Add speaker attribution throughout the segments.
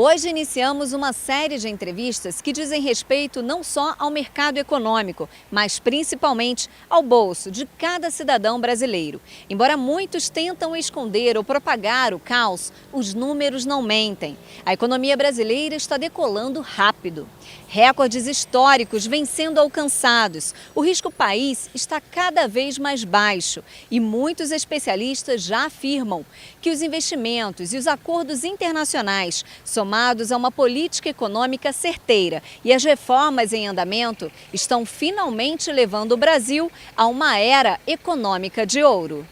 Speaker 1: Hoje iniciamos uma série de entrevistas que dizem respeito não só ao mercado econômico, mas principalmente ao bolso de cada cidadão brasileiro. Embora muitos tentam esconder ou propagar o caos, os números não mentem. A economia brasileira está decolando rápido. Recordes históricos vêm sendo alcançados. O risco país está cada vez mais baixo e muitos especialistas já afirmam que os investimentos e os acordos internacionais, somados a uma política econômica certeira e as reformas em andamento, estão finalmente levando o Brasil a uma era econômica de ouro.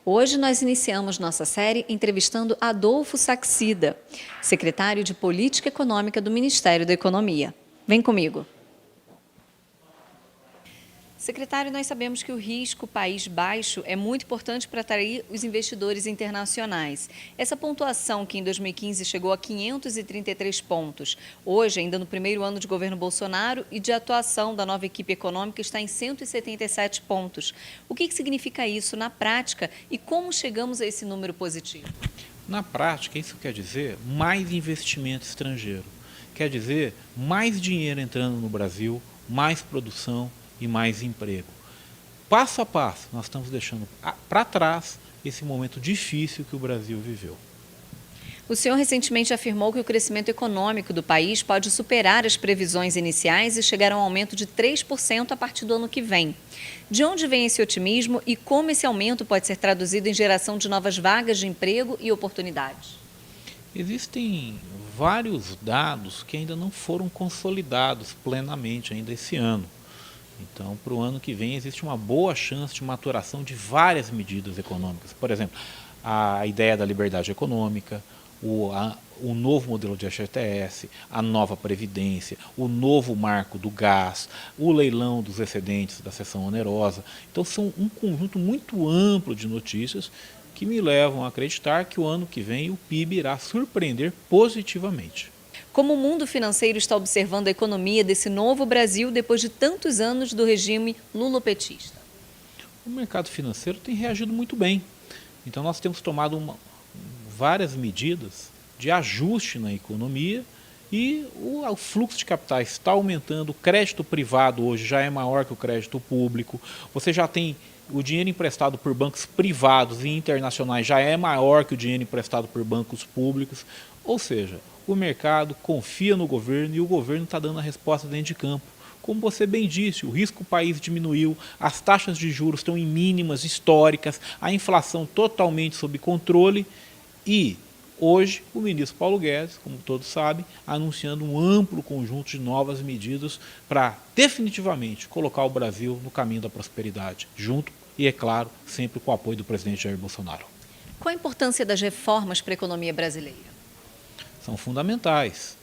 Speaker 1: Hoje nós iniciamos nossa série entrevistando Adolfo Saxida, secretário de Política Econômica do Ministério da Economia. Vem comigo. Secretário, nós sabemos que o risco país baixo é muito importante para atrair os investidores internacionais. Essa pontuação, que em 2015 chegou a 533 pontos, hoje, ainda no primeiro ano de governo Bolsonaro e de atuação da nova equipe econômica, está em 177 pontos. O que significa isso na prática e como chegamos a esse número positivo?
Speaker 2: Na prática, isso quer dizer mais investimento estrangeiro. Quer dizer mais dinheiro entrando no Brasil, mais produção e mais emprego. Passo a passo, nós estamos deixando para trás esse momento difícil que o Brasil viveu.
Speaker 1: O senhor recentemente afirmou que o crescimento econômico do país pode superar as previsões iniciais e chegar a um aumento de 3% a partir do ano que vem. De onde vem esse otimismo e como esse aumento pode ser traduzido em geração de novas vagas de emprego e oportunidades?
Speaker 2: Existem vários dados que ainda não foram consolidados plenamente ainda esse ano. Então, para o ano que vem, existe uma boa chance de maturação de várias medidas econômicas. Por exemplo, a ideia da liberdade econômica, o novo modelo de FGTS, a nova Previdência, o novo marco do gás, o leilão dos excedentes da seção onerosa. Então, são um conjunto muito amplo de notícias que me levam a acreditar que o ano que vem o PIB irá surpreender positivamente.
Speaker 1: Como o mundo financeiro está observando a economia desse novo Brasil depois de tantos anos do regime lulopetista?
Speaker 2: O mercado financeiro tem reagido muito bem. Então nós temos tomado várias medidas de ajuste na economia e o fluxo de capitais está aumentando. O crédito privado hoje já é maior que o crédito público. Você já tem o dinheiro emprestado por bancos privados e internacionais já é maior que o dinheiro emprestado por bancos públicos. Ou seja, o mercado confia no governo e o governo está dando a resposta dentro de campo. Como você bem disse, o risco país diminuiu, as taxas de juros estão em mínimas históricas, a inflação totalmente sob controle e hoje o ministro Paulo Guedes, como todos sabem, anunciando um amplo conjunto de novas medidas para definitivamente colocar o Brasil no caminho da prosperidade, junto e, é claro, sempre com o apoio do presidente Jair Bolsonaro.
Speaker 1: Qual a importância das reformas para a economia brasileira?
Speaker 2: São fundamentais.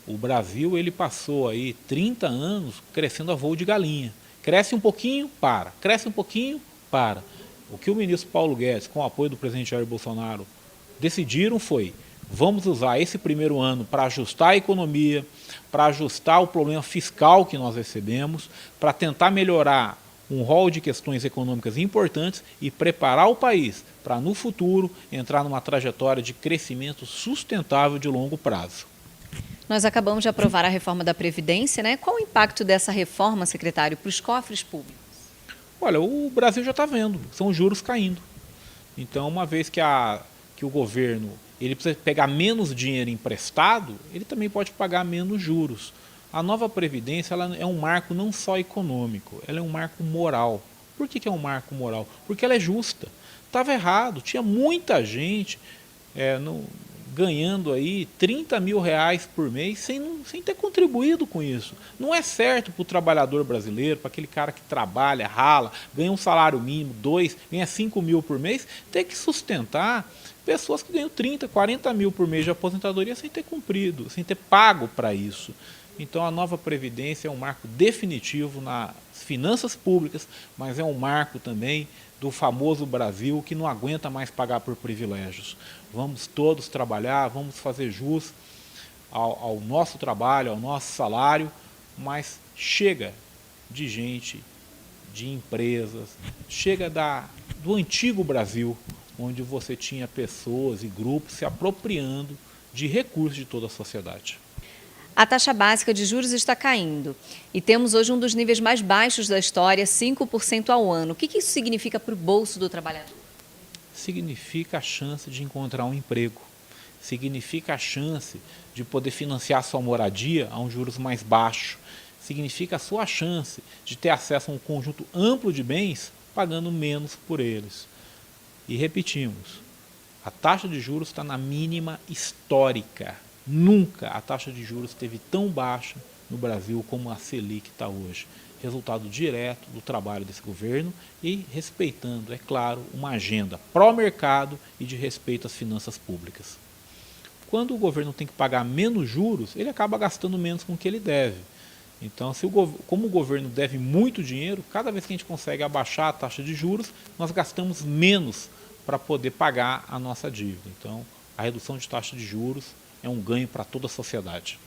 Speaker 2: O Brasil ele passou aí 30 anos crescendo a voo de galinha. Cresce um pouquinho, para. Cresce um pouquinho, para. O que o ministro Paulo Guedes, com o apoio do presidente Jair Bolsonaro, decidiram foi: vamos usar esse primeiro ano para ajustar a economia, para ajustar o problema fiscal que nós recebemos, para tentar melhorar um rol de questões econômicas importantes e preparar o país para, no futuro, entrar numa trajetória de crescimento sustentável de longo prazo.
Speaker 1: Nós acabamos de aprovar a reforma da Previdência, né? Qual o impacto dessa reforma, secretário, para os cofres públicos?
Speaker 2: Olha, o Brasil já está vendo, são juros caindo. Então, uma vez que o governo ele precisa pegar menos dinheiro emprestado, ele também pode pagar menos juros. A nova Previdência ela é um marco não só econômico, ela é um marco moral. Por que é um marco moral? Porque ela é justa. Estava errado, tinha muita gente ganhando aí 30 mil reais por mês sem ter contribuído com isso. Não é certo para o trabalhador brasileiro, para aquele cara que trabalha, rala, ganha um salário mínimo, ganha 5 mil por mês, ter que sustentar pessoas que ganham 30, 40 mil por mês de aposentadoria sem ter cumprido, sem ter pago para isso. Então a nova Previdência é um marco definitivo nas finanças públicas, mas é um marco também do famoso Brasil que não aguenta mais pagar por privilégios. Vamos todos trabalhar, vamos fazer jus ao nosso trabalho, ao nosso salário, mas chega de gente de empresas, chega do antigo Brasil, onde você tinha pessoas e grupos se apropriando de recursos de toda a sociedade.
Speaker 1: A taxa básica de juros está caindo e temos hoje um dos níveis mais baixos da história, 5% ao ano. O que isso significa para o bolso do trabalhador?
Speaker 2: Significa a chance de encontrar um emprego, significa a chance de poder financiar sua moradia a um juros mais baixo, significa a sua chance de ter acesso a um conjunto amplo de bens pagando menos por eles. E repetimos, a taxa de juros está na mínima histórica. Nunca a taxa de juros esteve tão baixa no Brasil como a Selic está hoje. Resultado direto do trabalho desse governo e respeitando, é claro, uma agenda pró-mercado e de respeito às finanças públicas. Quando o governo tem que pagar menos juros, ele acaba gastando menos com o que ele deve. Então, como o governo deve muito dinheiro, cada vez que a gente consegue abaixar a taxa de juros, nós gastamos menos para poder pagar a nossa dívida. Então, a redução de taxa de juros é um ganho para toda a sociedade.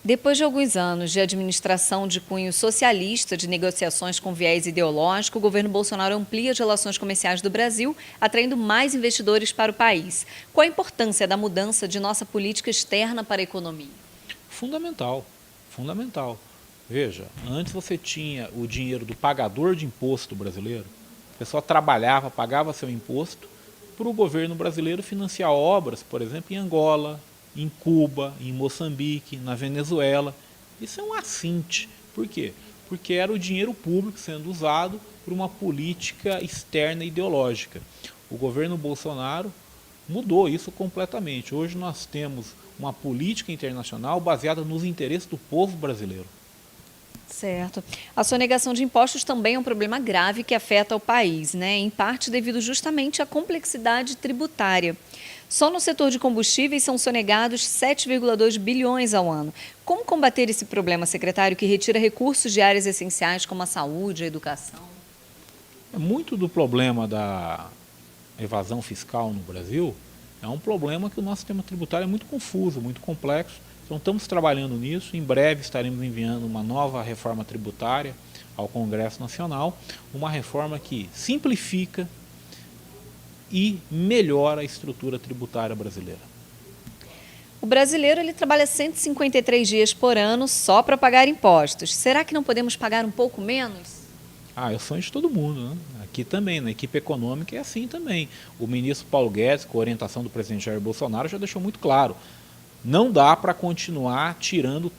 Speaker 1: Depois de alguns anos de administração de cunho socialista, de negociações com viés ideológico, o governo Bolsonaro amplia as relações comerciais do Brasil, atraindo mais investidores para o país. Qual a importância da mudança de nossa política externa para a economia?
Speaker 2: Fundamental, fundamental. Veja, antes você tinha o dinheiro do pagador de imposto brasileiro, a pessoa trabalhava, pagava seu imposto, para o governo brasileiro financiar obras, por exemplo, em Angola, em Cuba, em Moçambique, na Venezuela. Isso é um assinte. Por quê? Porque era o dinheiro público sendo usado por uma política externa ideológica. O governo Bolsonaro mudou isso completamente. Hoje nós temos uma política internacional baseada nos interesses do povo brasileiro.
Speaker 1: Certo. A sonegação de impostos também é um problema grave que afeta o país, né? Em parte devido justamente à complexidade tributária. Só no setor de combustíveis são sonegados 7,2 bilhões ao ano. Como combater esse problema, secretário, que retira recursos de áreas essenciais como a saúde, a educação?
Speaker 2: Muito do problema da evasão fiscal no Brasil é um problema que o nosso sistema tributário é muito confuso, muito complexo. Então estamos trabalhando nisso, em breve estaremos enviando uma nova reforma tributária ao Congresso Nacional, uma reforma que simplifica e melhora a estrutura tributária brasileira.
Speaker 1: O brasileiro ele trabalha 153 dias por ano só para pagar impostos. Será que não podemos pagar um pouco menos?
Speaker 2: É o sonho de todo mundo, né? Aqui também, na equipe econômica é assim também. O ministro Paulo Guedes, com a orientação do presidente Jair Bolsonaro, já deixou muito claro. Não dá para continuar tirando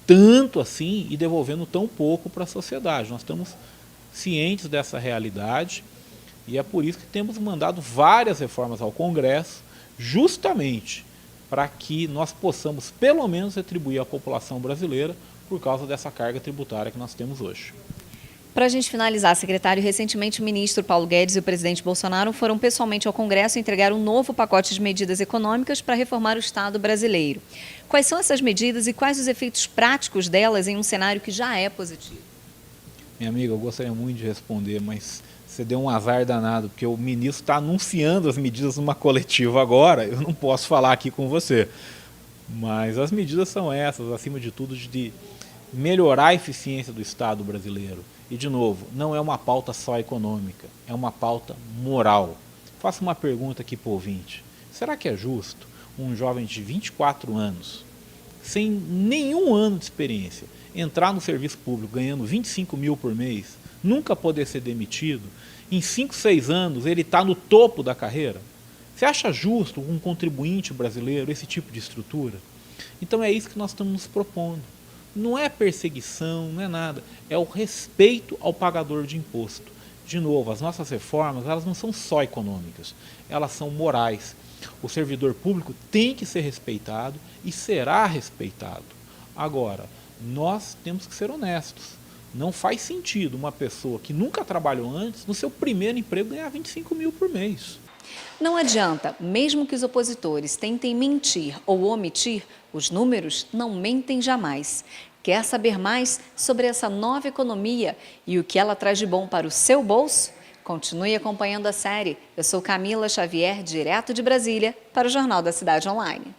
Speaker 2: tanto assim e devolvendo tão pouco para a sociedade. Nós estamos cientes dessa realidade e é por isso que temos mandado várias reformas ao Congresso, justamente para que nós possamos pelo menos retribuir à população brasileira por causa dessa carga tributária que nós temos hoje.
Speaker 1: Para a gente finalizar, secretário, recentemente o ministro Paulo Guedes e o presidente Bolsonaro foram pessoalmente ao Congresso entregar um novo pacote de medidas econômicas para reformar o Estado brasileiro. Quais são essas medidas e quais os efeitos práticos delas em um cenário que já é positivo?
Speaker 2: Minha amiga, eu gostaria muito de responder, mas você deu um azar danado, porque o ministro está anunciando as medidas numa coletiva agora, eu não posso falar aqui com você. Mas as medidas são essas, acima de tudo, de melhorar a eficiência do Estado brasileiro. E, de novo, não é uma pauta só econômica, é uma pauta moral. Faço uma pergunta aqui para o ouvinte. Será que é justo um jovem de 24 anos, sem nenhum ano de experiência, entrar no serviço público ganhando 25 mil por mês, nunca poder ser demitido, em 5, 6 anos ele está no topo da carreira? Você acha justo um contribuinte brasileiro esse tipo de estrutura? Então é isso que nós estamos nos propondo. Não é perseguição, não é nada, é o respeito ao pagador de imposto. De novo, as nossas reformas, elas não são só econômicas, elas são morais. O servidor público tem que ser respeitado e será respeitado. Agora, nós temos que ser honestos. Não faz sentido uma pessoa que nunca trabalhou antes, no seu primeiro emprego, ganhar 25 mil por mês.
Speaker 1: Não adianta, mesmo que os opositores tentem mentir ou omitir, os números não mentem jamais. Quer saber mais sobre essa nova economia e o que ela traz de bom para o seu bolso? Continue acompanhando a série. Eu sou Camila Xavier, direto de Brasília, para o Jornal da Cidade Online.